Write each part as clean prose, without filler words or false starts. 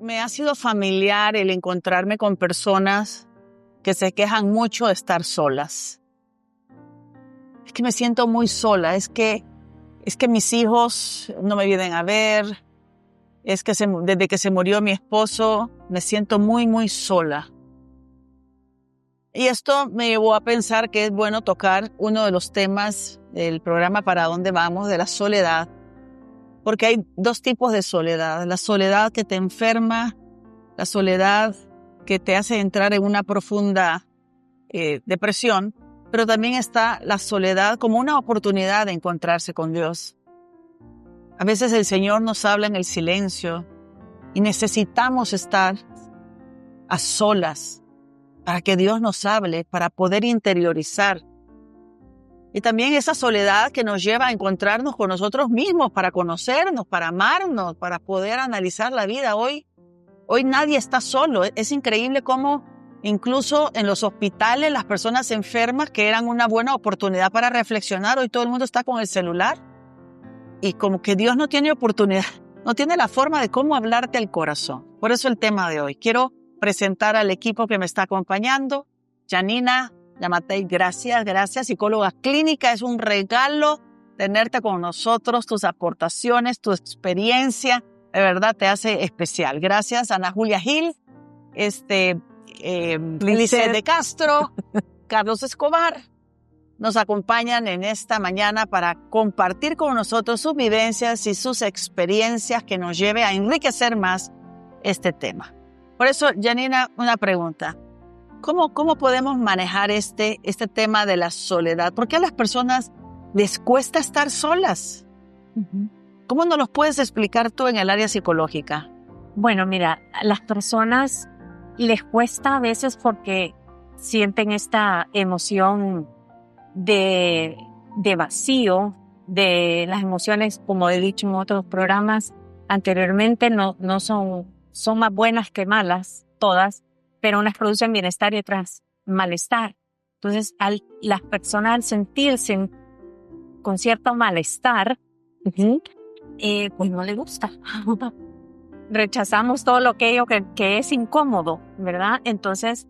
Me ha sido familiar el encontrarme con personas que se quejan mucho de estar solas. Es que me siento muy sola, es que mis hijos no me vienen a ver, es que desde que se murió mi esposo me siento muy, muy sola. Y esto me llevó a pensar que es bueno tocar uno de los temas del programa Para Dónde Vamos, de la soledad. Porque hay dos tipos de soledad. La soledad que te enferma, la soledad que te hace entrar en una profunda depresión, pero también está la soledad como una oportunidad de encontrarse con Dios. A veces el Señor nos habla en el silencio y necesitamos estar a solas para que Dios nos hable, para poder interiorizar. Y también esa soledad que nos lleva a encontrarnos con nosotros mismos, para conocernos, para amarnos, para poder analizar la vida. Hoy nadie está solo. Es increíble cómo incluso en los hospitales las personas enfermas, que eran una buena oportunidad para reflexionar, hoy todo el mundo está con el celular. Y como que Dios no tiene oportunidad, no tiene la forma de cómo hablarte al corazón. Por eso el tema de hoy. Quiero presentar al equipo que me está acompañando. Janina Yamatei, gracias, psicóloga clínica. Es un regalo tenerte con nosotros, tus aportaciones, tu experiencia, de verdad te hace especial. Gracias, Ana Julia Gil, Lice de Castro, Carlos Escobar, nos acompañan en esta mañana para compartir con nosotros sus vivencias y sus experiencias que nos lleve a enriquecer más este tema. Por eso, Janina, una pregunta. ¿Cómo podemos manejar este tema de la soledad? ¿Por qué a las personas les cuesta estar solas? Uh-huh. ¿Cómo nos los puedes explicar tú en el área psicológica? Bueno, mira, a las personas les cuesta a veces porque sienten esta emoción de vacío, de las emociones, como he dicho en otros programas anteriormente, no son más buenas que malas, todas, pero unas producen bienestar y otras malestar. Entonces, las personas al sentirse con cierto malestar, pues no les gusta. Rechazamos todo aquello que es incómodo, ¿verdad? Entonces,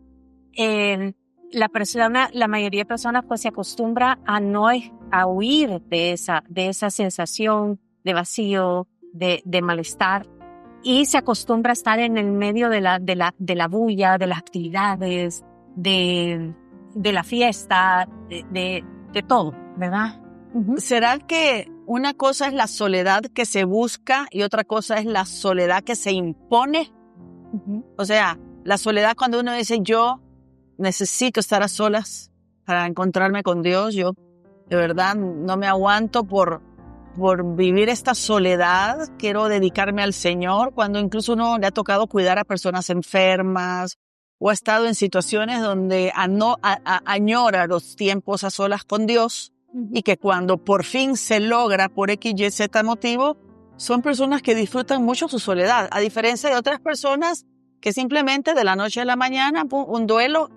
la mayoría de personas pues se acostumbra a huir de esa sensación de vacío, de malestar, y se acostumbra a estar en el medio de la bulla, de las actividades, de la fiesta, de todo, ¿verdad? Uh-huh. ¿Será que una cosa es la soledad que se busca y otra cosa es la soledad que se impone? Uh-huh. O sea, la soledad cuando uno dice yo necesito estar a solas para encontrarme con Dios, yo de verdad no me aguanto por vivir esta soledad, quiero dedicarme al Señor, cuando incluso uno le ha tocado cuidar a personas enfermas o ha estado en situaciones donde añora los tiempos a solas con Dios, y que cuando por fin se logra por X, Y, Z motivo, son personas que disfrutan mucho su soledad, a diferencia de otras personas que simplemente de la noche a la mañana, un duelo,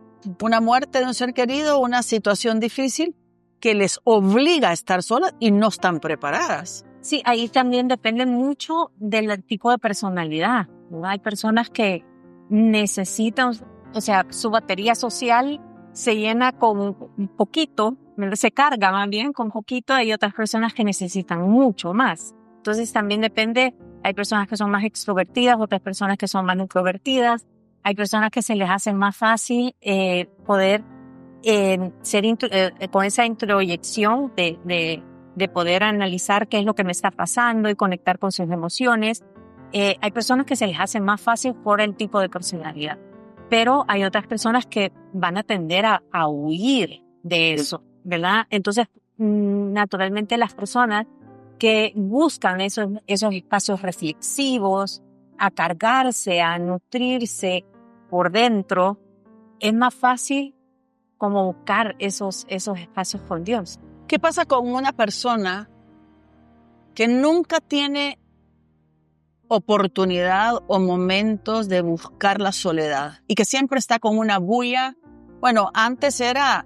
una muerte de un ser querido, una situación difícil que les obliga a estar solas y no están preparadas. Sí, ahí también depende mucho del tipo de personalidad, ¿no? Hay personas que necesitan, o sea, su batería social se llena con un poquito, se carga más bien con poquito. Hay otras personas que necesitan mucho más. Entonces también depende, hay personas que son más extrovertidas, otras personas que son más introvertidas, hay personas que se les hace más fácil poder con esa introyección de poder analizar qué es lo que me está pasando y conectar con sus emociones. Hay personas que se les hace más fácil por el tipo de personalidad, pero hay otras personas que van a tender a huir de eso, ¿verdad? Entonces, naturalmente las personas que buscan esos espacios reflexivos, a cargarse, a nutrirse por dentro, es más fácil como buscar esos espacios con Dios. ¿Qué pasa con una persona que nunca tiene oportunidad o momentos de buscar la soledad y que siempre está con una bulla? Bueno, antes era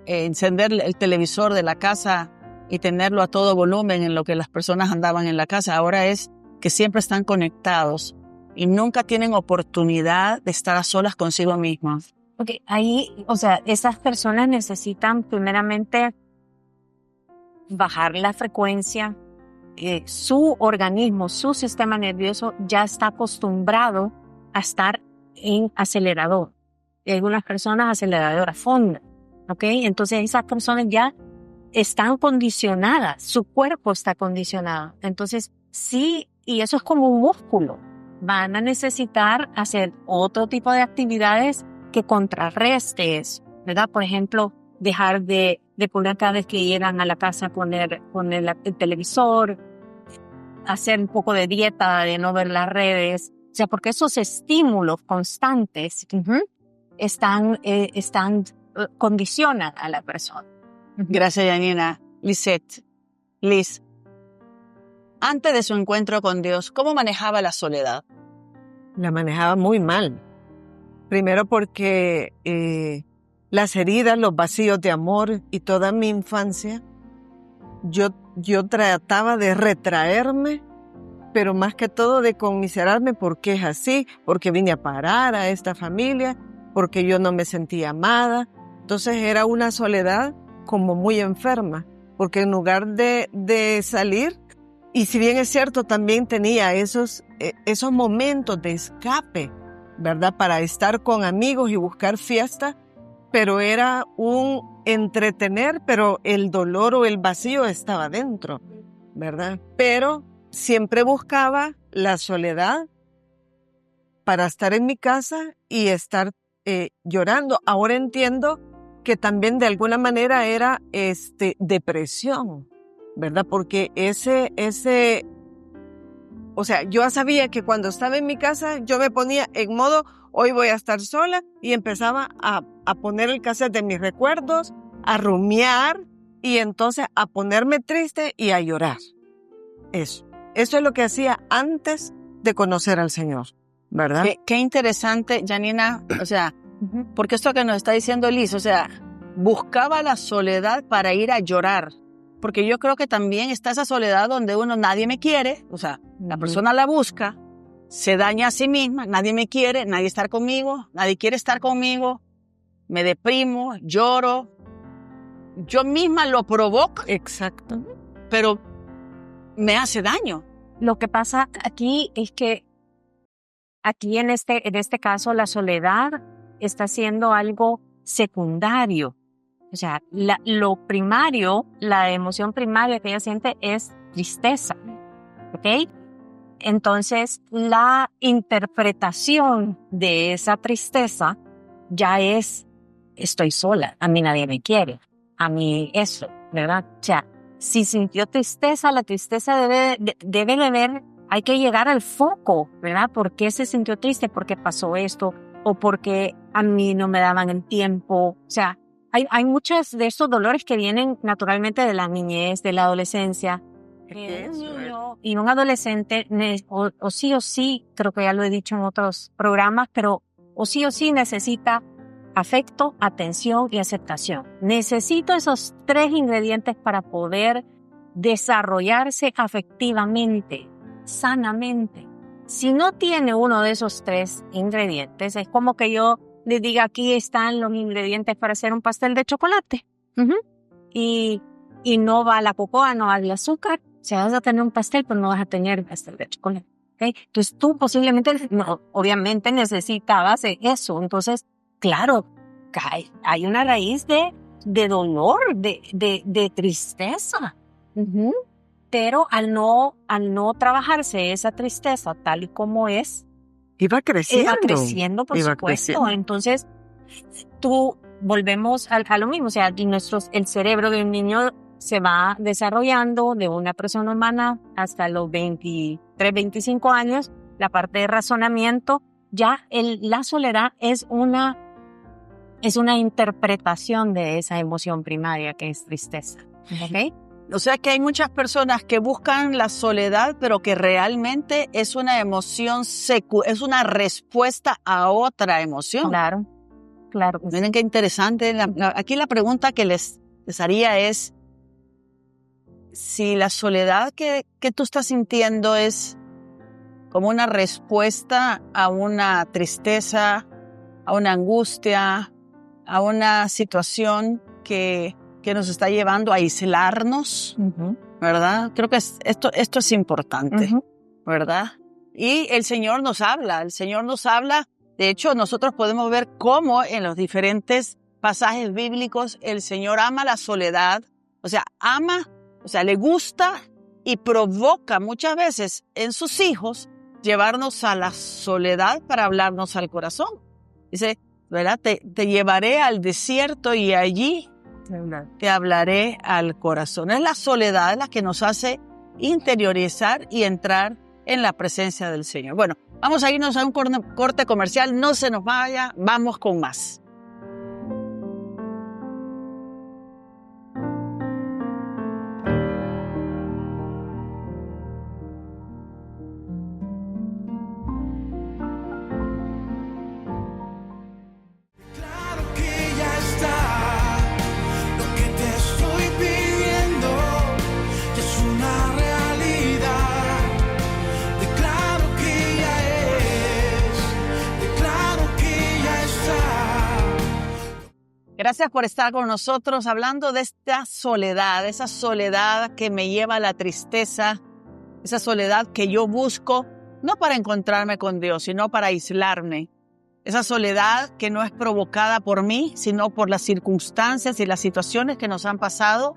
encender el televisor de la casa y tenerlo a todo volumen en lo que las personas andaban en la casa. Ahora es que siempre están conectados. y nunca tienen oportunidad de estar a solas consigo mismas. Porque ahí, o sea, esas personas necesitan primeramente bajar la frecuencia. Su organismo, su sistema nervioso ya está acostumbrado a estar en acelerador. Y algunas personas acelerador a fondo, ¿ok? Entonces esas personas ya están condicionadas, su cuerpo está condicionado. Entonces sí, y eso es como un músculo. Van a necesitar hacer otro tipo de actividades que contrarreste eso, ¿verdad? Por ejemplo, dejar de poner cada vez que llegan a la casa, poner el televisor, hacer un poco de dieta, de no ver las redes. O sea, porque esos estímulos constantes condicionan a la persona. Gracias, Janina. Liz, antes de su encuentro con Dios, ¿cómo manejaba la soledad? La manejaba muy mal. Primero porque las heridas, los vacíos de amor y toda mi infancia, yo trataba de retraerme, pero más que todo de conmiserarme porque es así, porque vine a parar a esta familia, porque yo no me sentía amada. Entonces era una soledad como muy enferma, porque en lugar de salir, y si bien es cierto, también tenía esos momentos de escape, ¿verdad? Para estar con amigos y buscar fiesta, pero era un entretener, pero el dolor o el vacío estaba dentro, ¿verdad? Pero siempre buscaba la soledad para estar en mi casa y estar llorando. Ahora entiendo que también de alguna manera era depresión, ¿verdad? Porque o sea, yo sabía que cuando estaba en mi casa, yo me ponía en modo, hoy voy a estar sola, y empezaba a poner el cassette de mis recuerdos, a rumiar, y entonces a ponerme triste y a llorar. Eso es lo que hacía antes de conocer al Señor, ¿verdad? Qué interesante, Janina, o sea, porque esto que nos está diciendo Liz, o sea, buscaba la soledad para ir a llorar. Porque yo creo que también está esa soledad donde nadie me quiere, o sea, la persona la busca, se daña a sí misma, nadie me quiere, nadie nadie quiere estar conmigo, me deprimo, lloro, yo misma lo provoco. Exacto. Pero me hace daño. Lo que pasa aquí es que aquí en este caso la soledad está siendo algo secundario. O sea, lo primario, la emoción primaria que ella siente es tristeza, ¿ok? Entonces, la interpretación de esa tristeza ya es, estoy sola, a mí nadie me quiere, a mí eso, ¿verdad? O sea, si sintió tristeza, la tristeza debe de ver, hay que llegar al foco, ¿verdad? ¿Por qué se sintió triste? ¿Por qué pasó esto? ¿O porque a mí no me daban el tiempo? O sea, hay muchos de estos dolores que vienen naturalmente de la niñez, de la adolescencia. Un niño y un adolescente, o sí, creo que ya lo he dicho en otros programas, pero o sí necesita afecto, atención y aceptación. Necesito esos 3 ingredientes para poder desarrollarse afectivamente, sanamente. Si no tiene uno de esos 3 ingredientes, es como que yo les diga, aquí están los ingredientes para hacer un pastel de chocolate. Y no va la cocoa, no va el azúcar. O sea, vas a tener un pastel, pero no vas a tener pastel de chocolate. ¿Okay? Entonces tú posiblemente, obviamente necesitabas eso. Entonces, claro, hay una raíz de dolor, de tristeza. Pero al no trabajarse esa tristeza tal y como es, iba creciendo, por supuesto. Creciendo. Entonces, volvemos a lo mismo. O sea, el cerebro de un niño se va desarrollando de una persona humana hasta los 23, 25 años. La parte de razonamiento, ya la soledad es una interpretación de esa emoción primaria que es tristeza. ¿Ok? O sea que hay muchas personas que buscan la soledad, pero que realmente es una emoción es una respuesta a otra emoción. Claro. Miren qué interesante. Aquí la pregunta que les haría es si la soledad que tú estás sintiendo es como una respuesta a una tristeza, a una angustia, a una situación que nos está llevando a aislarnos, ¿verdad? Creo que esto es importante, ¿verdad? Y el Señor nos habla. De hecho, nosotros podemos ver cómo en los diferentes pasajes bíblicos el Señor ama la soledad, le gusta y provoca muchas veces en sus hijos llevarnos a la soledad para hablarnos al corazón. Dice, ¿verdad? Te llevaré al desierto y allí te hablaré al corazón. Es la soledad la que nos hace interiorizar y entrar en la presencia del Señor. Bueno, vamos a irnos a un corte comercial. No se nos vaya, vamos con más. Gracias por estar con nosotros hablando de esta soledad, esa soledad que me lleva a la tristeza, esa soledad que yo busco no para encontrarme con Dios, sino para aislarme. Esa soledad que no es provocada por mí, sino por las circunstancias y las situaciones que nos han pasado,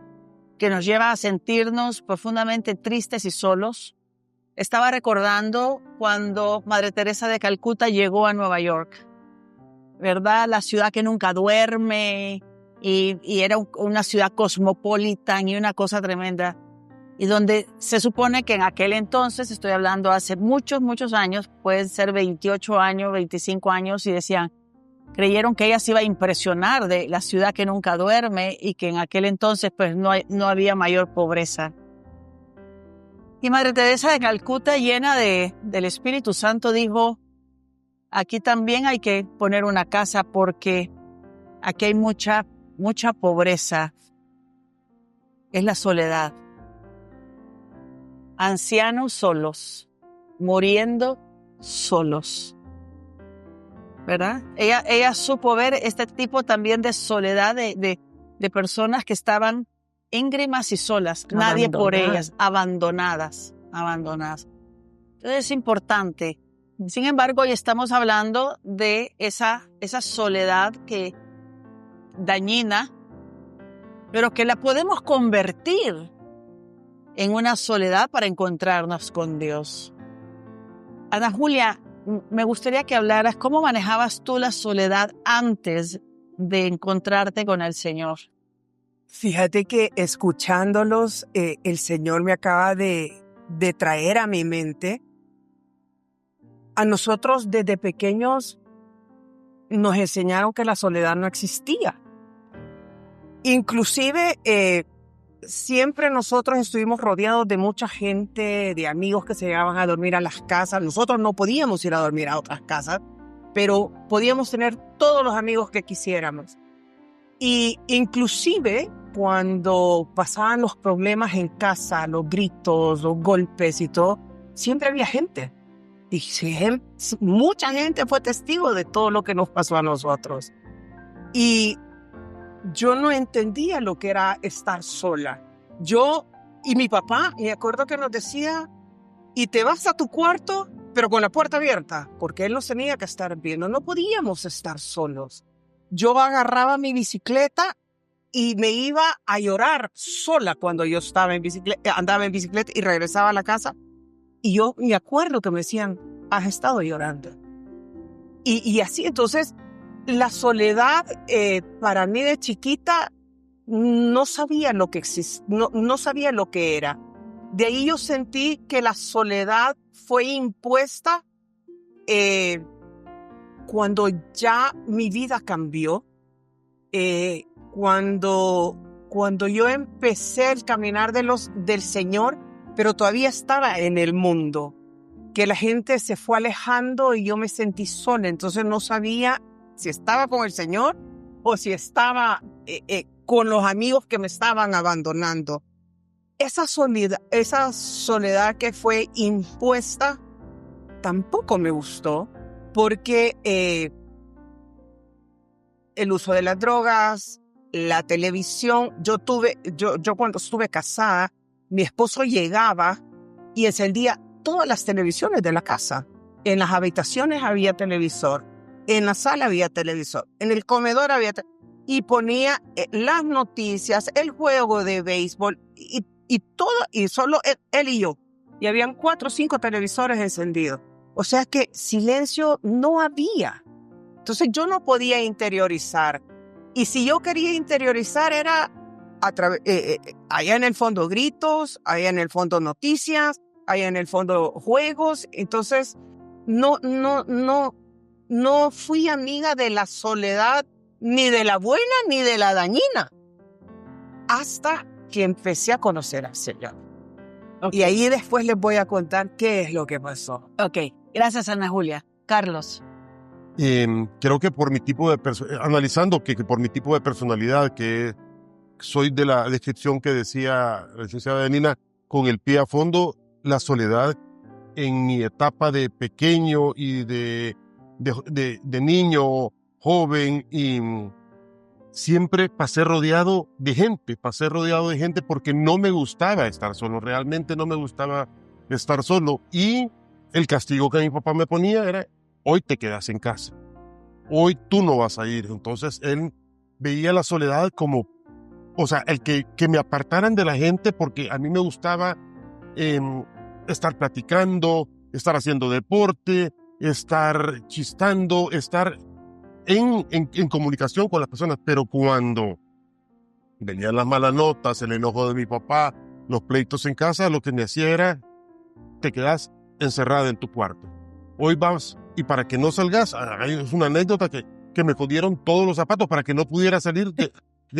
que nos lleva a sentirnos profundamente tristes y solos. Estaba recordando cuando Madre Teresa de Calcuta llegó a Nueva York, ¿verdad? La ciudad que nunca duerme y era una ciudad cosmopolita y una cosa tremenda. Y donde se supone que en aquel entonces, estoy hablando hace muchos, muchos años, pueden ser 28 años, 25 años, y creyeron que ella se iba a impresionar de la ciudad que nunca duerme y que en aquel entonces pues no había mayor pobreza. Y Madre Teresa de Calcuta, llena del Espíritu Santo, dijo: aquí también hay que poner una casa porque aquí hay mucha, mucha pobreza. Es la soledad. Ancianos solos, muriendo solos, ¿verdad? Ella supo ver este tipo también de soledad de personas que estaban íngrimas y solas, nadie por ellas, abandonadas. Entonces es importante. Sin embargo, hoy estamos hablando de esa soledad que dañina, pero que la podemos convertir en una soledad para encontrarnos con Dios. Ana Julia, me gustaría que hablaras cómo manejabas tú la soledad antes de encontrarte con el Señor. Fíjate que escuchándolos, el Señor me acaba de traer a mi mente. A nosotros desde pequeños nos enseñaron que la soledad no existía. Inclusive siempre nosotros estuvimos rodeados de mucha gente, de amigos que se llegaban a dormir a las casas. Nosotros no podíamos ir a dormir a otras casas, pero podíamos tener todos los amigos que quisiéramos. Y inclusive cuando pasaban los problemas en casa, los gritos, los golpes y todo, siempre había gente. Y mucha gente fue testigo de todo lo que nos pasó a nosotros. Y yo no entendía lo que era estar sola. Yo y mi papá, me acuerdo que nos decía, y te vas a tu cuarto, pero con la puerta abierta, porque él nos tenía que estar viendo. No podíamos estar solos. Yo agarraba mi bicicleta y me iba a llorar sola cuando yo andaba en bicicleta y regresaba a la casa. Y yo me acuerdo que me decían, has estado llorando. Y así, entonces, la soledad para mí de chiquita no sabía lo que existía, no sabía lo que era. De ahí yo sentí que la soledad fue impuesta cuando ya mi vida cambió, cuando yo empecé el caminar del Señor, pero todavía estaba en el mundo, que la gente se fue alejando y yo me sentí sola. Entonces no sabía si estaba con el Señor o si estaba con los amigos que me estaban abandonando. Esa soledad que fue impuesta tampoco me gustó porque el uso de las drogas, la televisión, yo cuando estuve casada, mi esposo llegaba y encendía todas las televisiones de la casa. En las habitaciones había televisor, en la sala había televisor, en el comedor había y ponía las noticias, el juego de béisbol y todo, y solo él y yo. Y habían 4 o 5 televisores encendidos. O sea que silencio no había. Entonces yo no podía interiorizar. Y si yo quería interiorizar era allá en el fondo gritos, allá en el fondo noticias, allá en el fondo juegos. Entonces no fui amiga de la soledad, ni de la buena ni de la dañina, hasta que empecé a conocer al Señor. Okay. Y ahí después les voy a contar qué es lo que pasó. Ok, gracias Ana Julia. Carlos. Creo que por mi tipo de analizando que por mi tipo de personalidad, que soy de la descripción que decía la licenciada Nina, con el pie a fondo, la soledad en mi etapa de pequeño y de niño, joven, y siempre pasé rodeado de gente porque no me gustaba estar solo, realmente no me gustaba estar solo. Y el castigo que mi papá me ponía era: hoy te quedas en casa, hoy tú no vas a ir. Entonces él veía la soledad como, o sea, el que me apartaran de la gente, porque a mí me gustaba estar platicando, estar haciendo deporte, estar chistando, estar en comunicación con las personas. Pero cuando venían las malas notas, el enojo de mi papá, los pleitos en casa, lo que me hacía era: te quedas encerrada en tu cuarto. Hoy vas, y para que no salgas, es una anécdota que me jodieron todos los zapatos para que no pudiera salir de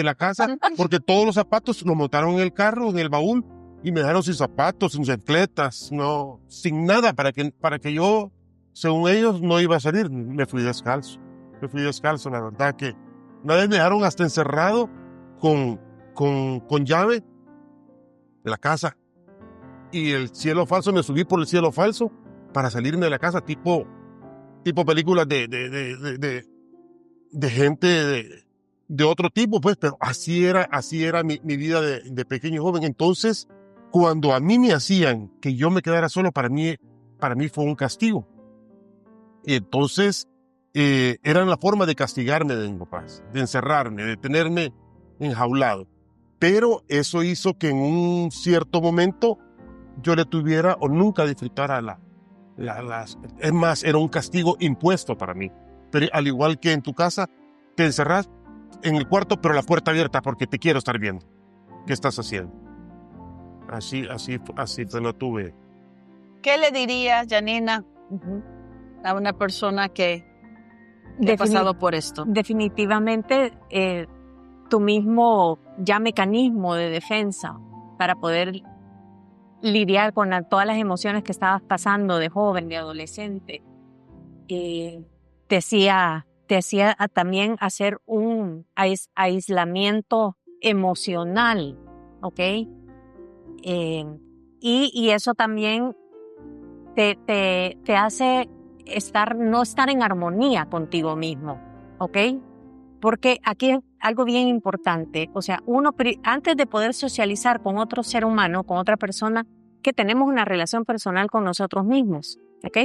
la casa, porque todos los zapatos los montaron en el carro, en el baúl, y me dejaron sin zapatos, sin chancletas, no, sin nada, para que yo, según ellos, no iba a salir. Me fui descalzo, la verdad que una vez me dejaron hasta encerrado con llave de la casa, y el cielo falso, me subí por el cielo falso para salirme de la casa, tipo películas de gente de otro tipo, pues, pero así era mi vida de pequeño joven. Entonces, cuando a mí me hacían que yo me quedara solo, para mí fue un castigo. Y entonces, era la forma de castigarme de mis papás, de encerrarme, de tenerme enjaulado. Pero eso hizo que en un cierto momento yo le tuviera o nunca disfrutara es más, era un castigo impuesto para mí. Pero al igual que en tu casa, te encerras en el cuarto, pero la puerta abierta, porque te quiero estar viendo. ¿Qué estás haciendo? Así te lo tuve. ¿Qué le dirías, Janina, a una persona que ha pasado por esto? Definitivamente, tu mismo ya mecanismo de defensa para poder lidiar con todas las emociones que estabas pasando de joven, de adolescente, te hacía también hacer un aislamiento emocional, ¿ok? Y eso también te hace no estar en armonía contigo mismo, ¿ok? Porque aquí es algo bien importante. O sea, antes de poder socializar con otro ser humano, con otra persona, que tenemos una relación personal con nosotros mismos, ¿ok?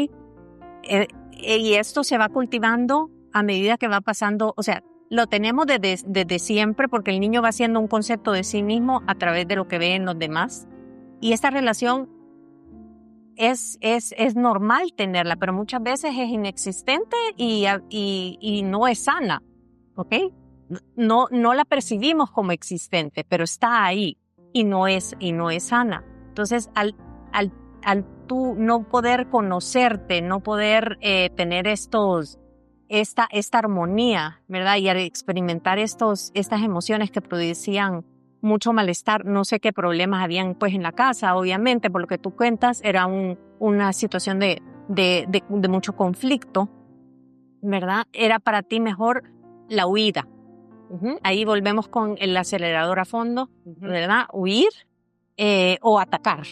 Y esto se va cultivando a medida que va pasando. O sea, lo tenemos desde siempre, porque el niño va haciendo un concepto de sí mismo a través de lo que ve en los demás. Y esta relación es normal tenerla, pero muchas veces es inexistente y no es sana. ¿Ok? No la percibimos como existente, pero está ahí y no es sana. Entonces, al tú no poder conocerte, no poder tener esta armonía, ¿verdad? Y al experimentar estas emociones que producían mucho malestar, no sé qué problemas habían pues en la casa, obviamente, por lo que tú cuentas, era una situación de mucho conflicto, ¿verdad? Era para ti mejor la huida. Ahí volvemos con el acelerador a fondo, ¿verdad? Huir o atacar.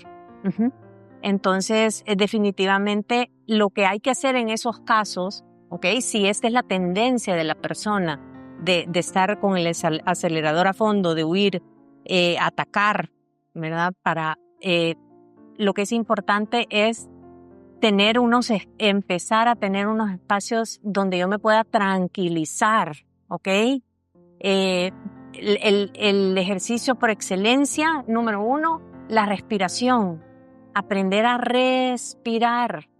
Entonces, definitivamente lo que hay que hacer en esos casos, ¿ok? Si esta es la tendencia de la persona de estar con el acelerador a fondo, de huir, atacar, ¿verdad? Lo que es importante es empezar a tener unos espacios donde yo me pueda tranquilizar, ¿ok? El ejercicio por excelencia, número 1, la respiración. Aprender a respirar,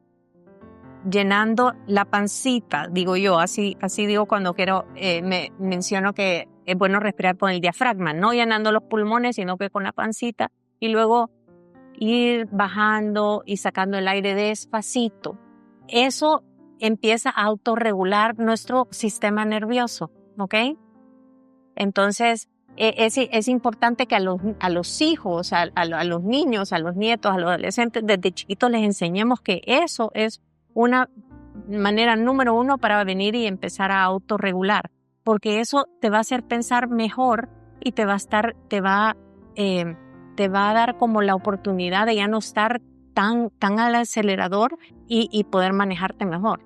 llenando la pancita, digo yo, así digo cuando me menciono que es bueno respirar con el diafragma, no llenando los pulmones, sino que con la pancita, y luego ir bajando y sacando el aire despacito. Eso empieza a autorregular nuestro sistema nervioso, ¿ok? Entonces, es importante que a los hijos, a los niños, a los nietos, a los adolescentes, desde chiquitos les enseñemos que eso es una manera número 1 para venir y empezar a autorregular, porque eso te va a hacer pensar mejor y te va a dar como la oportunidad de ya no estar tan al acelerador y poder manejarte mejor.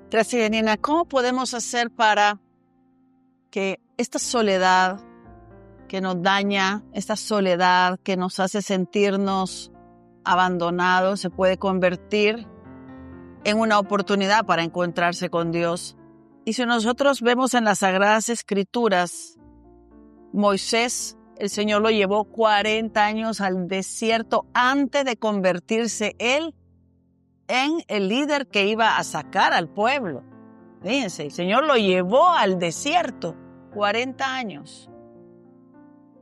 Tracy y Janina, ¿cómo podemos hacer para que esta soledad que nos daña, esta soledad que nos hace sentirnos abandonados, se puede convertir en una oportunidad para encontrarse con Dios? Y si nosotros vemos en las Sagradas Escrituras, Moisés, el Señor lo llevó 40 años al desierto antes de convertirse él en el líder que iba a sacar al pueblo. Fíjense, el Señor lo llevó al desierto 40 años.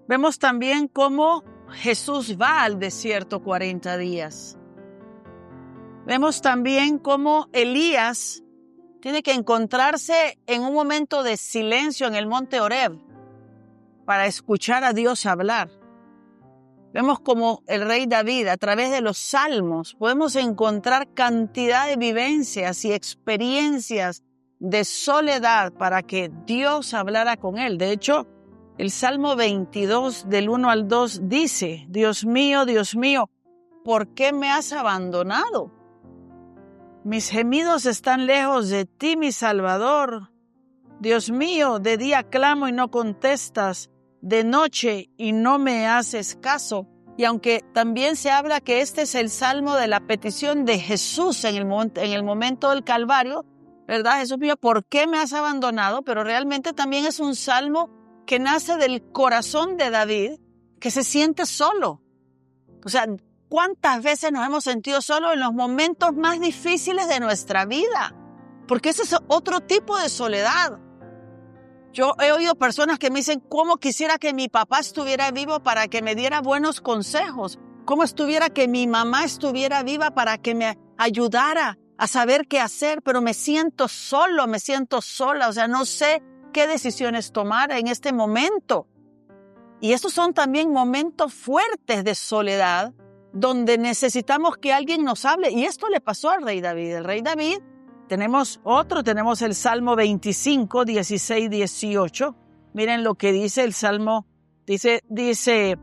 Vemos también cómo Jesús va al desierto 40 días. Vemos también cómo Elías tiene que encontrarse en un momento de silencio en el monte Horeb para escuchar a Dios hablar. Vemos como el rey David, a través de los salmos, podemos encontrar cantidad de vivencias y experiencias de soledad para que Dios hablara con él. De hecho, el Salmo 22, del 1 al 2, dice: Dios mío, ¿por qué me has abandonado? Mis gemidos están lejos de ti, mi Salvador. Dios mío, de día clamo y no contestas, de noche y no me haces caso. Y aunque también se habla que este es el salmo de la petición de Jesús en el momento del Calvario, ¿verdad? Jesús mío, ¿por qué me has abandonado? Pero realmente también es un salmo que nace del corazón de David, que se siente solo. O sea, ¿cuántas veces nos hemos sentido solos en los momentos más difíciles de nuestra vida? Porque ese es otro tipo de soledad. Yo he oído personas que me dicen: ¿cómo quisiera que mi papá estuviera vivo para que me diera buenos consejos? ¿Cómo estuviera que mi mamá estuviera viva para que me ayudara a saber qué hacer? Pero me siento solo, me siento sola. O sea, no sé qué decisiones tomar en este momento. Y estos son también momentos fuertes de soledad donde necesitamos que alguien nos hable. Y esto le pasó al rey David. El rey David, tenemos el Salmo 25, 16, 18. Miren lo que dice el Salmo. Dice,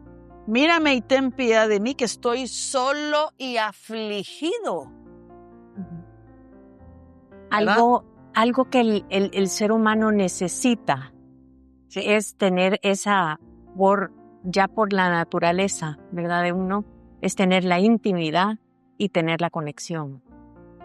mírame y ten piedad de mí, que estoy solo y afligido. Algo que el ser humano necesita, ¿sí?, es tener esa, ya por la naturaleza, ¿verdad?, de uno, es tener la intimidad y tener la conexión.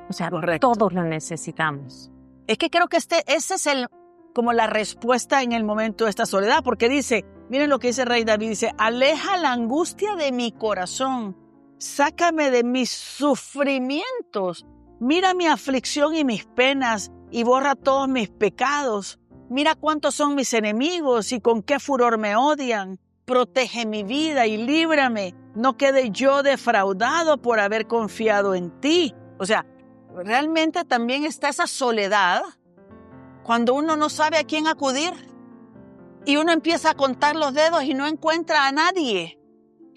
O sea, correcto, todos lo necesitamos. Es que creo que ese es como la respuesta en el momento de esta soledad, porque dice, miren lo que dice el rey David, dice: aleja la angustia de mi corazón, sácame de mis sufrimientos, mira mi aflicción y mis penas y borra todos mis pecados. Mira cuántos son mis enemigos y con qué furor me odian. Protege mi vida y líbrame, no quede yo defraudado por haber confiado en ti. O sea, realmente también está esa soledad cuando uno no sabe a quién acudir y uno empieza a contar los dedos y no encuentra a nadie.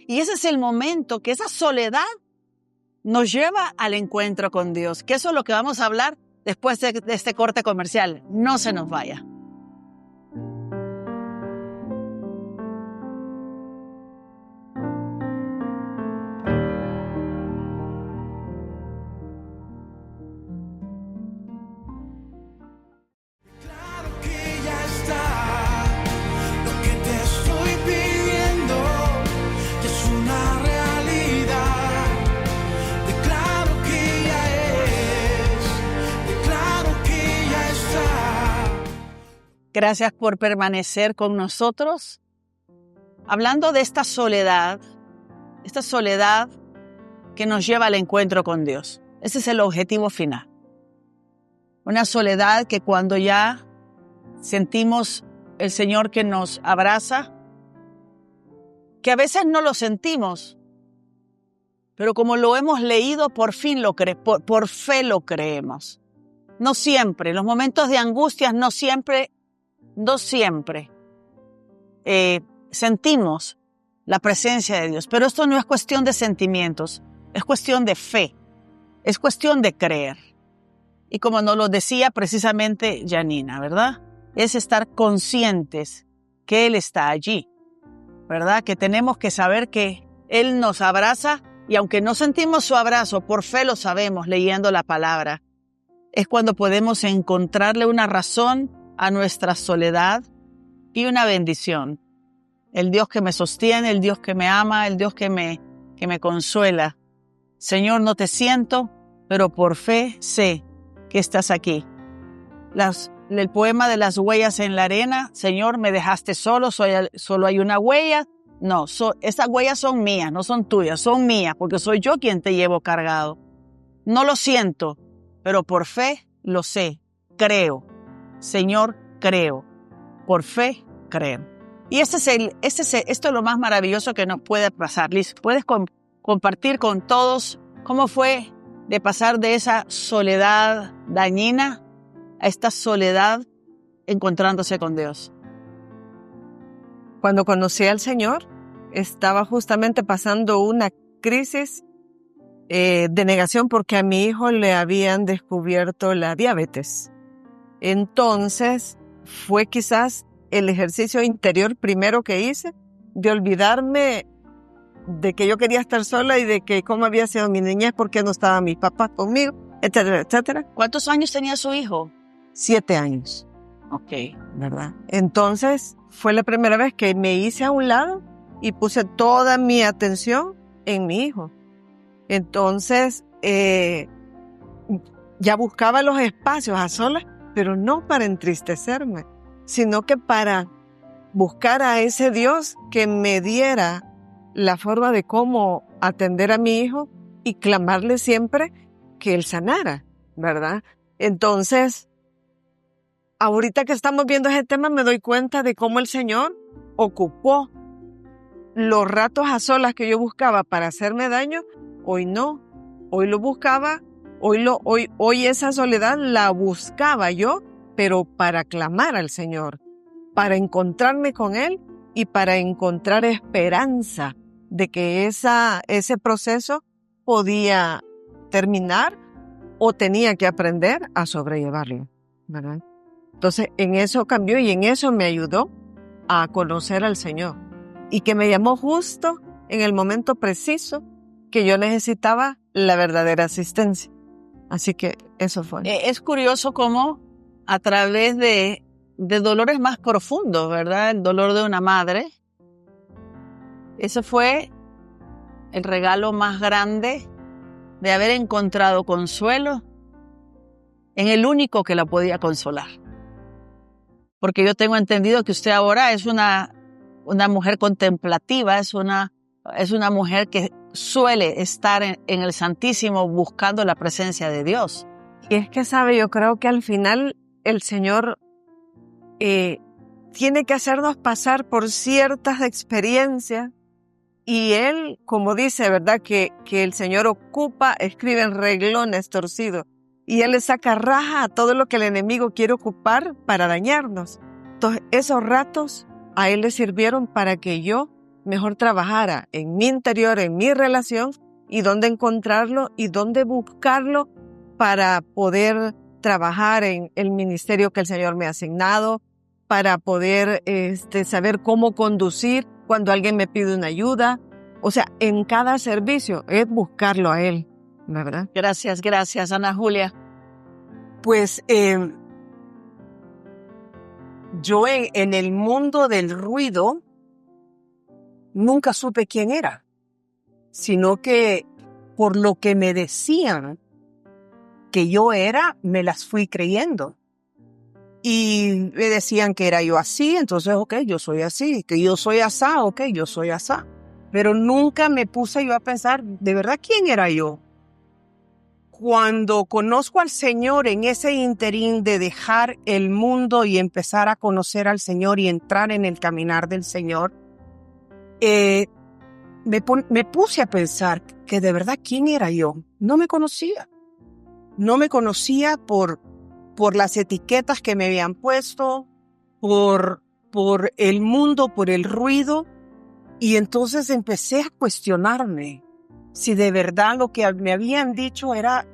Y ese es el momento que esa soledad nos lleva al encuentro con Dios, que eso es lo que vamos a hablar después de este corte comercial. No se nos vaya. Gracias por permanecer con nosotros. Hablando de esta soledad que nos lleva al encuentro con Dios. Ese es el objetivo final. Una soledad que cuando ya sentimos el Señor que nos abraza, que a veces no lo sentimos, pero como lo hemos leído, por fe lo creemos. No siempre, en los momentos de angustias no siempre sentimos la presencia de Dios. Pero esto no es cuestión de sentimientos, es cuestión de fe, es cuestión de creer. Y como nos lo decía precisamente Janina, ¿verdad? Es estar conscientes que Él está allí, ¿verdad? Que tenemos que saber que Él nos abraza y aunque no sentimos su abrazo, por fe lo sabemos leyendo la palabra. Es cuando podemos encontrarle una razón a nuestra soledad y una bendición. El Dios que me sostiene, el Dios que me ama, el Dios que me consuela. Señor, no te siento, pero por fe sé que estás aquí. El poema de las huellas en la arena, Señor, me dejaste solo hay una huella. No, esas huellas son mías, no son tuyas, son mías, porque soy yo quien te llevo cargado. No lo siento, pero por fe lo sé, creo. Señor, creo. Por fe, creo. Y esto es lo más maravilloso que nos puede pasar. Liz, ¿puedes compartir con todos cómo fue de pasar de esa soledad dañina a esta soledad encontrándose con Dios? Cuando conocí al Señor, estaba justamente pasando una crisis de negación porque a mi hijo le habían descubierto la diabetes. Entonces, fue quizás el ejercicio interior primero que hice de olvidarme de que yo quería estar sola y de que cómo había sido mi niñez, porque no estaba mi papá conmigo, etcétera, etcétera. ¿Cuántos años tenía su hijo? 7 años. Ok. ¿Verdad? Entonces, fue la primera vez que me hice a un lado y puse toda mi atención en mi hijo. Entonces, ya buscaba los espacios a solas, pero no para entristecerme, sino que para buscar a ese Dios que me diera la forma de cómo atender a mi hijo y clamarle siempre que él sanara, ¿verdad? Entonces, ahorita que estamos viendo ese tema, me doy cuenta de cómo el Señor ocupó los ratos a solas que yo buscaba para hacerme daño. Hoy no, hoy lo buscaba, hoy esa soledad la buscaba yo, pero para clamar al Señor, para encontrarme con Él y para encontrar esperanza de que ese proceso podía terminar o tenía que aprender a sobrellevarlo, ¿verdad? Entonces, en eso cambió y en eso me ayudó a conocer al Señor y que me llamó justo en el momento preciso que yo necesitaba la verdadera asistencia. Así que eso fue. Es curioso cómo a través de dolores más profundos, ¿verdad? El dolor de una madre. Ese fue el regalo más grande de haber encontrado consuelo en el único que la podía consolar. Porque yo tengo entendido que usted ahora es una mujer contemplativa, es una mujer que suele estar en el Santísimo buscando la presencia de Dios. Y es que, sabe, yo creo que al final el Señor tiene que hacernos pasar por ciertas experiencias y Él, como dice, ¿verdad? Que el Señor escribe en reglones torcidos y Él le saca raja a todo lo que el enemigo quiere ocupar para dañarnos. Entonces, esos ratos a Él le sirvieron para que yo mejor trabajara en mi interior, en mi relación y dónde encontrarlo y dónde buscarlo para poder trabajar en el ministerio que el Señor me ha asignado, para poder saber cómo conducir cuando alguien me pide una ayuda. O sea, en cada servicio es buscarlo a Él, ¿verdad? Gracias, Ana Julia. Pues yo en el mundo del ruido nunca supe quién era, sino que por lo que me decían que yo era, me las fui creyendo. y me decían que era yo así, entonces, ok, yo soy así, que yo soy asá, ok, yo soy asá. Pero nunca me puse yo a pensar, ¿de verdad quién era yo? Cuando conozco al Señor en ese interín de dejar el mundo y empezar a conocer al Señor y entrar en el caminar del Señor, me puse a pensar que de verdad quién era yo. No me conocía. No me conocía por las etiquetas que me habían puesto, por el mundo, por el ruido. Y entonces empecé a cuestionarme si de verdad lo que me habían dicho era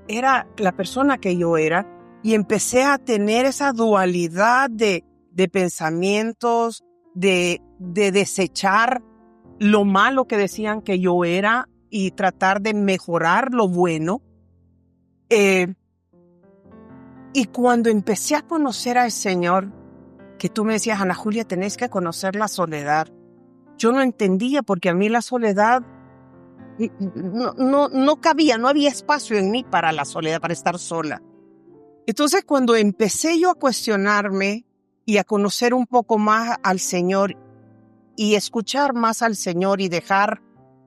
la persona que yo era. Y empecé a tener esa dualidad de pensamientos, de desechar lo malo que decían que yo era y tratar de mejorar lo bueno. Y cuando empecé a conocer al Señor, que tú me decías, Ana Julia, tenés que conocer la soledad. Yo no entendía porque a mí la soledad no cabía, no había espacio en mí para la soledad, para estar sola. Entonces, cuando empecé yo a cuestionarme y a conocer un poco más al Señor y escuchar más al Señor y dejar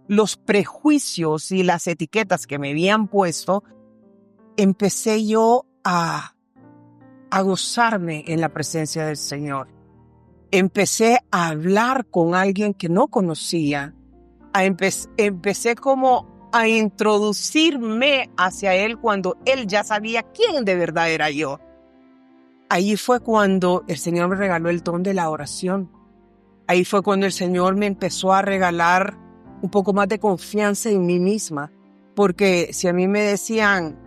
los prejuicios y las etiquetas que me habían puesto, empecé yo a gozarme en la presencia del Señor. Empecé a hablar con alguien que no conocía. Empecé como a introducirme hacia Él cuando Él ya sabía quién de verdad era yo. Ahí fue cuando el Señor me regaló el don de la oración. Ahí fue cuando el Señor me empezó a regalar un poco más de confianza en mí misma. Porque si a mí me decían,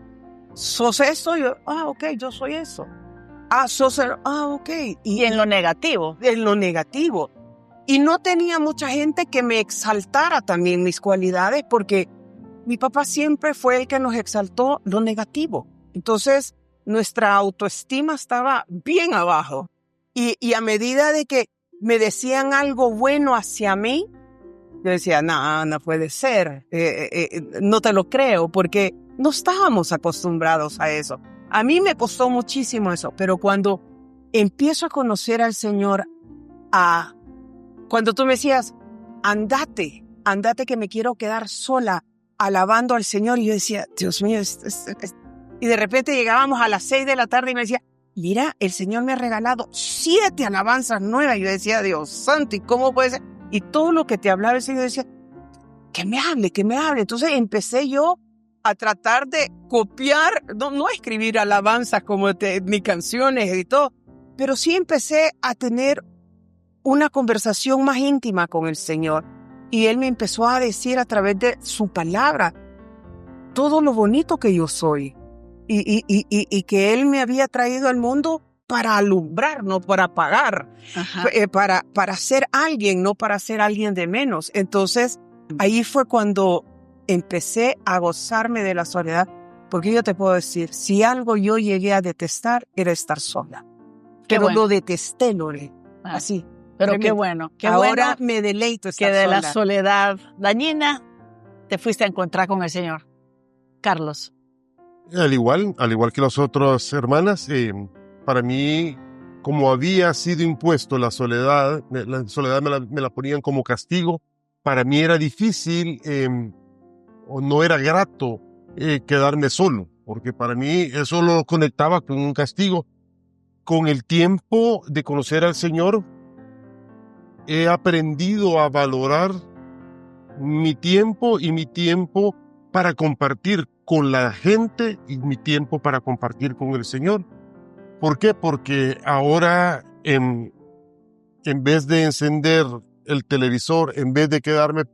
¿sos eso? Yo, ok, yo soy eso. Sos el, ok. Y en lo negativo. En lo negativo. Y no tenía mucha gente que me exaltara también mis cualidades, porque mi papá siempre fue el que nos exaltó lo negativo. Entonces, nuestra autoestima estaba bien abajo. Y a medida de que me decían algo bueno hacia mí, yo decía, no puede ser. No te lo creo, porque no estábamos acostumbrados a eso. A mí me costó muchísimo eso, pero cuando empiezo a conocer al Señor, cuando tú me decías, andate que me quiero quedar sola alabando al Señor, y yo decía, Dios mío, y de repente llegábamos a las 6 de la tarde y me decía, mira, el Señor me ha regalado 7 alabanzas nuevas, y yo decía, Dios santo, ¿y cómo puede ser? Y todo lo que te hablaba el Señor, decía, que me hable. Entonces empecé yo a tratar de copiar, no escribir alabanzas como ni canciones y todo, pero sí empecé a tener una conversación más íntima con el Señor. Y Él me empezó a decir a través de su palabra todo lo bonito que yo soy. Y que Él me había traído al mundo para alumbrar, no para apagar, para ser alguien, no para ser alguien de menos. Entonces, ahí fue cuando empecé a gozarme de la soledad, porque yo te puedo decir, si algo yo llegué a detestar, era estar sola. Pero lo detesté, Lore, así. Pero qué bueno. Ahora me deleito estar que de sola. la soledad dañina te fuiste a encontrar con el Señor. Carlos. Al igual que las otras hermanas, para mí, como había sido impuesto la soledad me la ponían como castigo. Para mí era difícil o no era grato quedarme solo, porque para mí eso lo conectaba con un castigo. Con el tiempo de conocer al Señor, he aprendido a valorar mi tiempo para compartir con la gente y mi tiempo para compartir con el Señor. ¿Por qué? Porque ahora en vez de encender el televisor, en vez de quedarme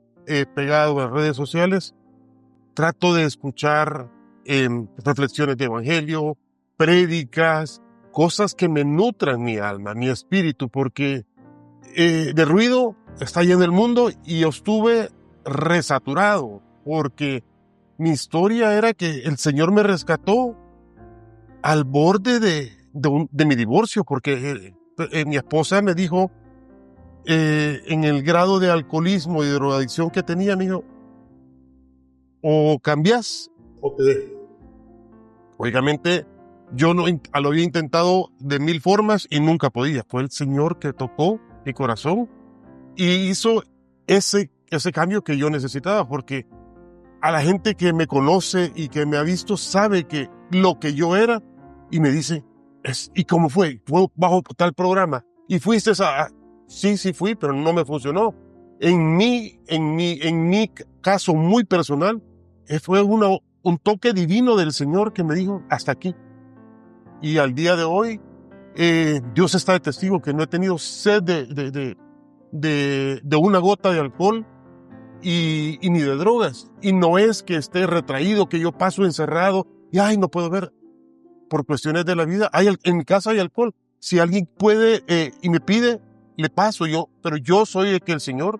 pegado a las redes sociales, trato de escuchar reflexiones de evangelio, prédicas, cosas que me nutran mi alma, mi espíritu, porque de ruido está lleno el mundo y yo estuve resaturado, porque mi historia era que el Señor me rescató al borde de mi divorcio, porque mi esposa me dijo, en el grado de alcoholismo y de drogadicción que tenía, me dijo, o cambias o te dejo. Lógicamente, Yo no, lo había intentado de 1000 formas y nunca podía. Fue el Señor que tocó mi corazón y hizo ese cambio que yo necesitaba, porque a la gente que me conoce y que me ha visto sabe que lo que yo era, y me dice, ¿y cómo fue? ¿Fue bajo tal programa? ¿Y fuiste a...? Sí, fui, pero no me funcionó. En mi caso muy personal, fue un toque divino del Señor que me dijo, hasta aquí. Y al día de hoy, Dios está de testigo que no he tenido sed de una gota de alcohol y ni de drogas. Y no es que esté retraído, que yo paso encerrado y no puedo ver. Por cuestiones de la vida, en mi casa hay alcohol. Si alguien puede y me pide, le paso pero yo soy el que el Señor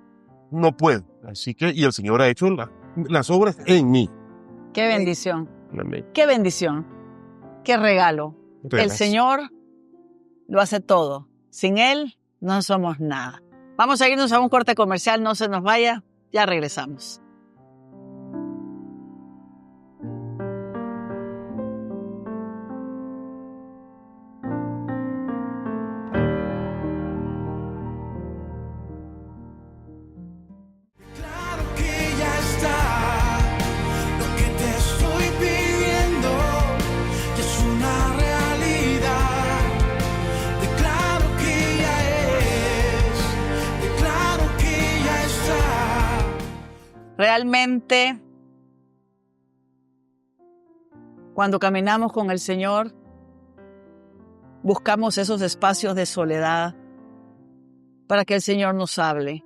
no puede. Así que, y el Señor ha hecho las obras en mí. Qué bendición. Amén. Qué bendición. Qué regalo. Gracias. El Señor lo hace todo. Sin Él no somos nada. Vamos a irnos a un corte comercial, no se nos vaya, ya regresamos. Realmente, cuando caminamos con el Señor, buscamos esos espacios de soledad para que el Señor nos hable.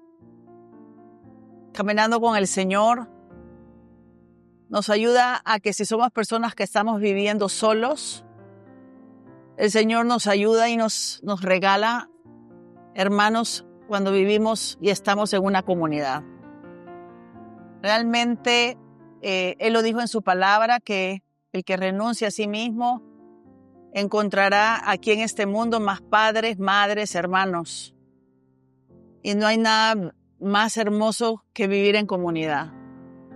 Caminando con el Señor nos ayuda a que si somos personas que estamos viviendo solos, el Señor nos ayuda y nos regala hermanos cuando vivimos y estamos en una comunidad. Realmente, Él lo dijo en su palabra, que el que renuncia a sí mismo encontrará aquí en este mundo más padres, madres, hermanos. Y no hay nada más hermoso que vivir en comunidad.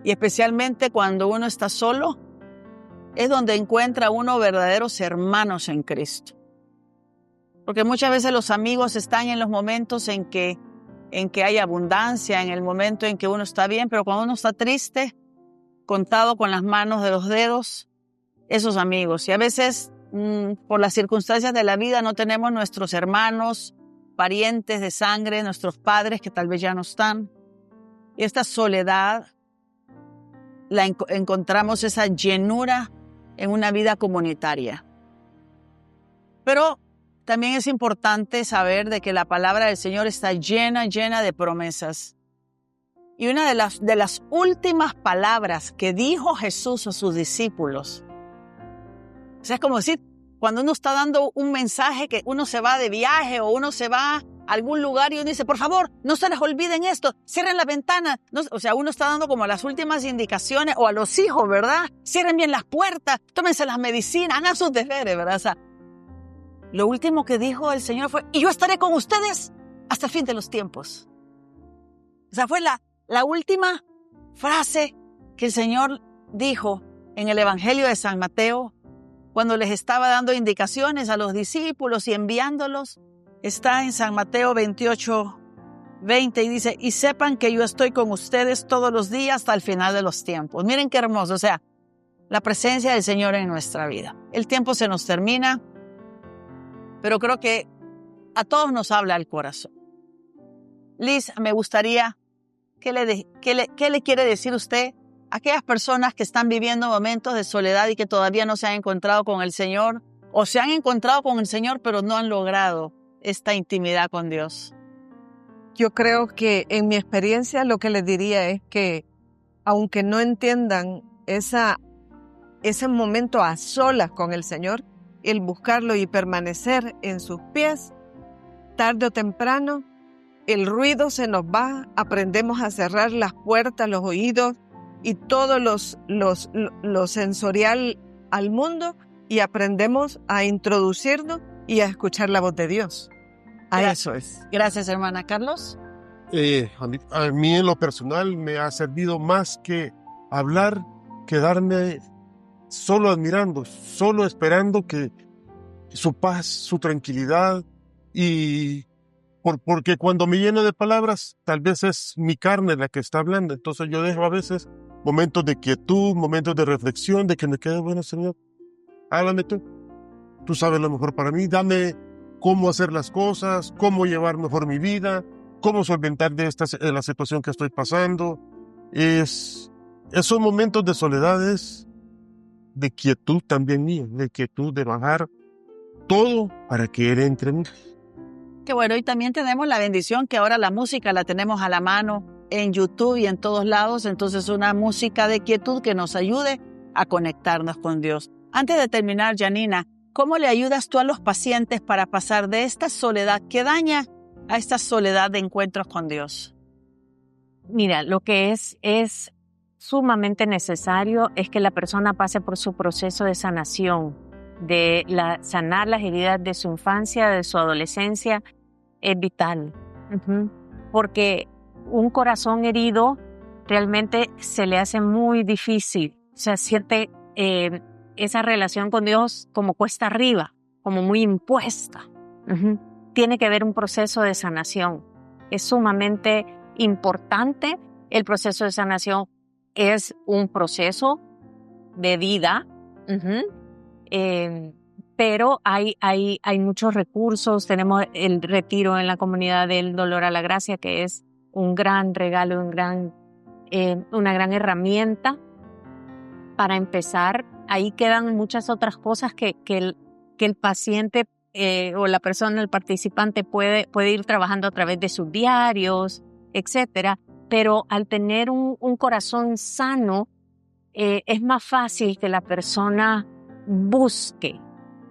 Y especialmente cuando uno está solo, es donde encuentra uno verdaderos hermanos en Cristo. Porque muchas veces los amigos están en los momentos en que hay abundancia, en el momento en que uno está bien, pero cuando uno está triste, contado con las manos de los dedos, esos amigos. Y a veces, por las circunstancias de la vida, no tenemos nuestros hermanos, parientes de sangre, nuestros padres que tal vez ya no están. Y esta soledad, encontramos esa llenura en una vida comunitaria. Pero también es importante saber de que la palabra del Señor está llena de promesas. Y una de las últimas palabras que dijo Jesús a sus discípulos, o sea, es como decir, cuando uno está dando un mensaje, que uno se va de viaje o uno se va a algún lugar y uno dice, por favor, no se les olviden esto, cierren la ventana. No, o sea, uno está dando como las últimas indicaciones, o a los hijos, ¿verdad? Cierren bien las puertas, tómense las medicinas, hagan sus deberes, ¿verdad? O sea, lo último que dijo el Señor fue, y yo estaré con ustedes hasta el fin de los tiempos. O sea, fue la última frase que el Señor dijo en el Evangelio de San Mateo, cuando les estaba dando indicaciones a los discípulos y enviándolos. Está en San Mateo 28:20 y dice, y sepan que yo estoy con ustedes todos los días hasta el final de los tiempos. Miren qué hermoso, o sea, la presencia del Señor en nuestra vida. El tiempo se nos termina, pero creo que a todos nos habla el corazón. Liz, me gustaría, ¿qué le quiere decir usted a aquellas personas que están viviendo momentos de soledad y que todavía no se han encontrado con el Señor, o se han encontrado con el Señor pero no han logrado esta intimidad con Dios? Yo creo que en mi experiencia lo que les diría es que aunque no entiendan ese momento a solas con el Señor, el buscarlo y permanecer en sus pies, tarde o temprano, el ruido se nos va, aprendemos a cerrar las puertas, los oídos y todo lo sensorial al mundo y aprendemos a introducirnos y a escuchar la voz de Dios. Eso es. Gracias, hermana. Carlos. A mí en lo personal me ha servido más que hablar, quedarme solo admirando, solo esperando que su paz, su tranquilidad, y porque cuando me lleno de palabras, tal vez es mi carne la que está hablando. Entonces yo dejo a veces momentos de quietud, momentos de reflexión, de que me quede, bueno, Señor, háblame tú. Tú sabes lo mejor para mí, dame cómo hacer las cosas, cómo llevar mejor mi vida, cómo solventar de la situación que estoy pasando. Esos momentos de soledad es de quietud también mía, de quietud, de bajar todo para que Él entre en mí. Qué bueno, y también tenemos la bendición que ahora la música la tenemos a la mano en YouTube y en todos lados, entonces una música de quietud que nos ayude a conectarnos con Dios. Antes de terminar, Janina, ¿cómo le ayudas tú a los pacientes para pasar de esta soledad que daña a esta soledad de encuentros con Dios? Mira, lo que es sumamente necesario es que la persona pase por su proceso de sanación, de sanar las heridas de su infancia, de su adolescencia, es vital. Porque un corazón herido realmente se le hace muy difícil. O sea, siente esa relación con Dios como cuesta arriba, como muy impuesta. Tiene que haber un proceso de sanación. Es sumamente importante. El proceso de sanación es un proceso de vida. Pero hay muchos recursos. Tenemos el retiro en la comunidad del Dolor a la Gracia, que es un gran regalo, una gran herramienta para empezar. Ahí quedan muchas otras cosas que el paciente o la persona, el participante puede ir trabajando a través de sus diarios, etcétera. Pero al tener un corazón sano, es más fácil que la persona busque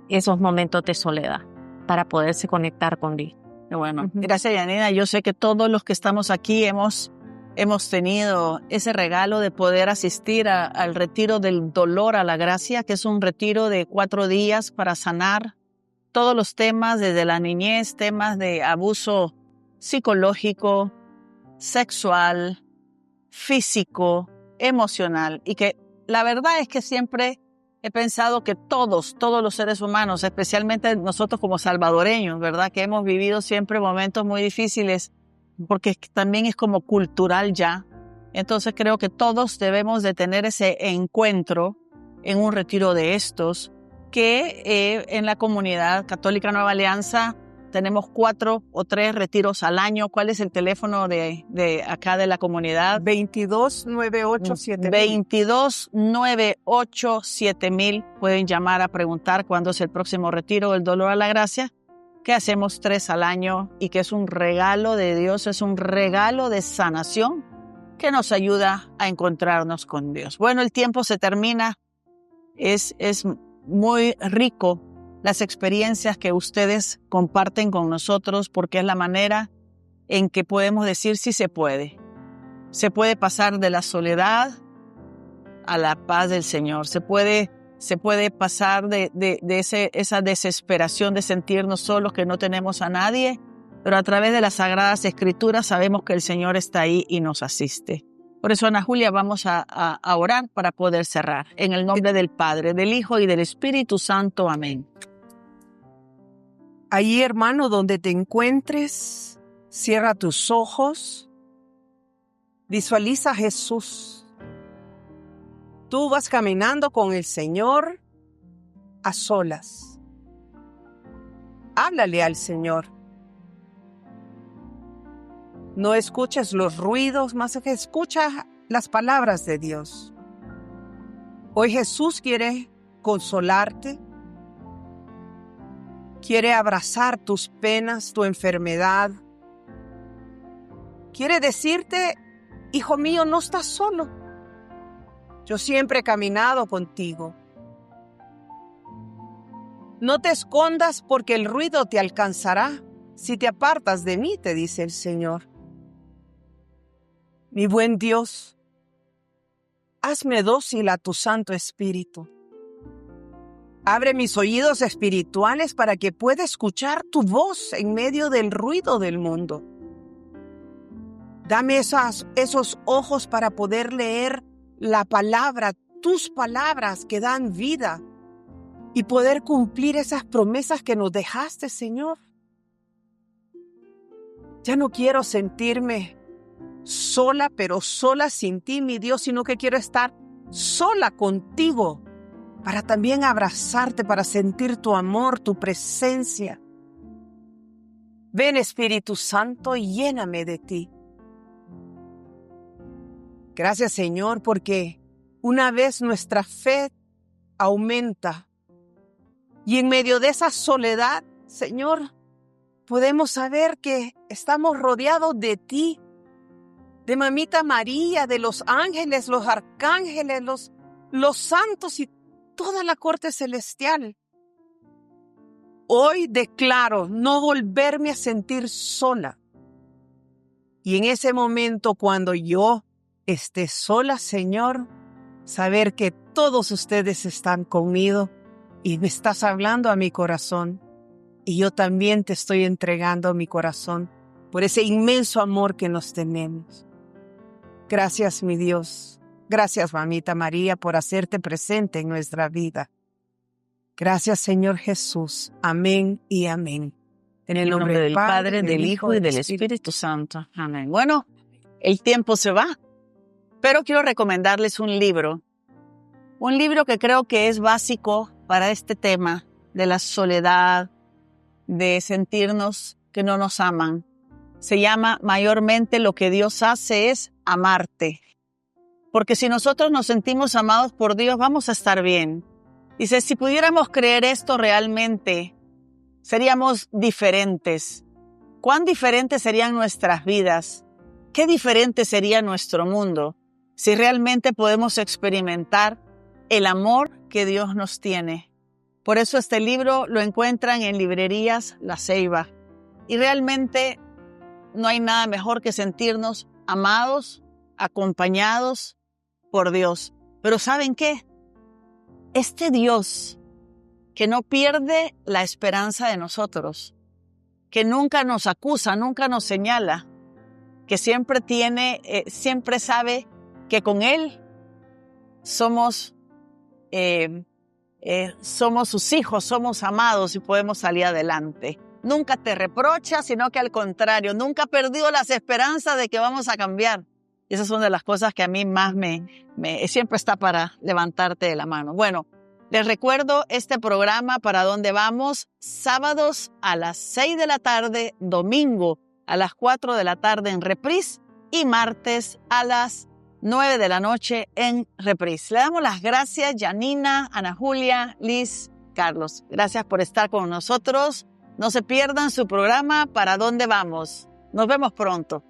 esos momentos de soledad para poderse conectar con Dios. Bueno, gracias, Janina. Yo sé que todos los que estamos aquí hemos tenido ese regalo de poder asistir al retiro del Dolor a la Gracia, que es un retiro de 4 días para sanar todos los temas desde la niñez, temas de abuso psicológico, sexual, físico, emocional, y que la verdad es que siempre he pensado que todos los seres humanos, especialmente nosotros como salvadoreños, ¿verdad? Que hemos vivido siempre momentos muy difíciles, porque también es como cultural ya. Entonces creo que todos debemos de tener ese encuentro en un retiro de estos, que en la comunidad católica Nueva Alianza tenemos 4 o 3 retiros al año. ¿Cuál es el teléfono de acá de la comunidad? 2298-7000. 2298-7000. Pueden llamar a preguntar cuándo es el próximo retiro del Dolor a la Gracia, que hacemos 3 al año y que es un regalo de Dios, es un regalo de sanación que nos ayuda a encontrarnos con Dios. Bueno, el tiempo se termina. Es muy rico las experiencias que ustedes comparten con nosotros, porque es la manera en que podemos decir sí se puede. Se puede pasar de la soledad a la paz del Señor. Se puede pasar de esa desesperación de sentirnos solos, que no tenemos a nadie, pero a través de las Sagradas Escrituras sabemos que el Señor está ahí y nos asiste. Por eso, Ana Julia, vamos a orar para poder cerrar. En el nombre del Padre, del Hijo y del Espíritu Santo. Amén. Allí, hermano, donde te encuentres, cierra tus ojos, visualiza a Jesús. Tú vas caminando con el Señor a solas. Háblale al Señor. No escuches los ruidos, más que escucha las palabras de Dios. Hoy Jesús quiere consolarte, quiere abrazar tus penas, tu enfermedad. Quiere decirte, hijo mío, no estás solo. Yo siempre he caminado contigo. No te escondas, porque el ruido te alcanzará si te apartas de mí, te dice el Señor. Mi buen Dios, hazme dócil a tu Santo Espíritu. Abre mis oídos espirituales para que pueda escuchar tu voz en medio del ruido del mundo. Dame esos ojos para poder leer la palabra tus palabras que dan vida y poder cumplir esas promesas que nos dejaste, Señor. Ya no quiero sentirme sola, pero sola sin ti, mi Dios, sino que quiero estar sola contigo para también abrazarte, para sentir tu amor, tu presencia. Ven, Espíritu Santo, y lléname de ti. Gracias, Señor, porque una vez nuestra fe aumenta y en medio de esa soledad, Señor, podemos saber que estamos rodeados de ti, de Mamita María, de los ángeles, los arcángeles, los santos y toda la corte celestial. Hoy declaro no volverme a sentir sola. Y en ese momento, cuando yo esté sola, Señor, saber que todos ustedes están conmigo y me estás hablando a mi corazón. Y yo también te estoy entregando mi corazón por ese inmenso amor que nos tenemos. Gracias, mi Dios. Gracias, Mamita María, por hacerte presente en nuestra vida. Gracias, Señor Jesús. Amén y amén. En el nombre del Padre, del Hijo y del Espíritu Santo. Amén. Bueno, el tiempo se va, pero quiero recomendarles un libro que creo que es básico para este tema de la soledad, de sentirnos que no nos aman. Se llama Mayormente lo que Dios hace es amarte. Porque si nosotros nos sentimos amados por Dios, vamos a estar bien. Dice, si pudiéramos creer esto realmente, seríamos diferentes. ¿Cuán diferentes serían nuestras vidas? ¿Qué diferente sería nuestro mundo si realmente podemos experimentar el amor que Dios nos tiene? Por eso este libro lo encuentran en librerías La Ceiba. Y realmente no hay nada mejor que sentirnos amados, acompañados por Dios. Pero ¿saben qué? Este Dios que no pierde la esperanza de nosotros, que nunca nos acusa, nunca nos señala, que siempre sabe que con Él somos sus hijos, somos amados y podemos salir adelante. Nunca te reprocha, sino que al contrario, nunca ha perdido las esperanzas de que vamos a cambiar. Y esas son de las cosas que a mí más siempre está para levantarte de la mano. Bueno, les recuerdo este programa ¿Para dónde vamos? Sábados a las 6 de la tarde, domingo a las 4 de la tarde en reprise y martes a las 9 de la noche en reprise. Le damos las gracias, Janina, Ana Julia, Liz, Carlos. Gracias por estar con nosotros. No se pierdan su programa ¿Para dónde vamos? Nos vemos pronto.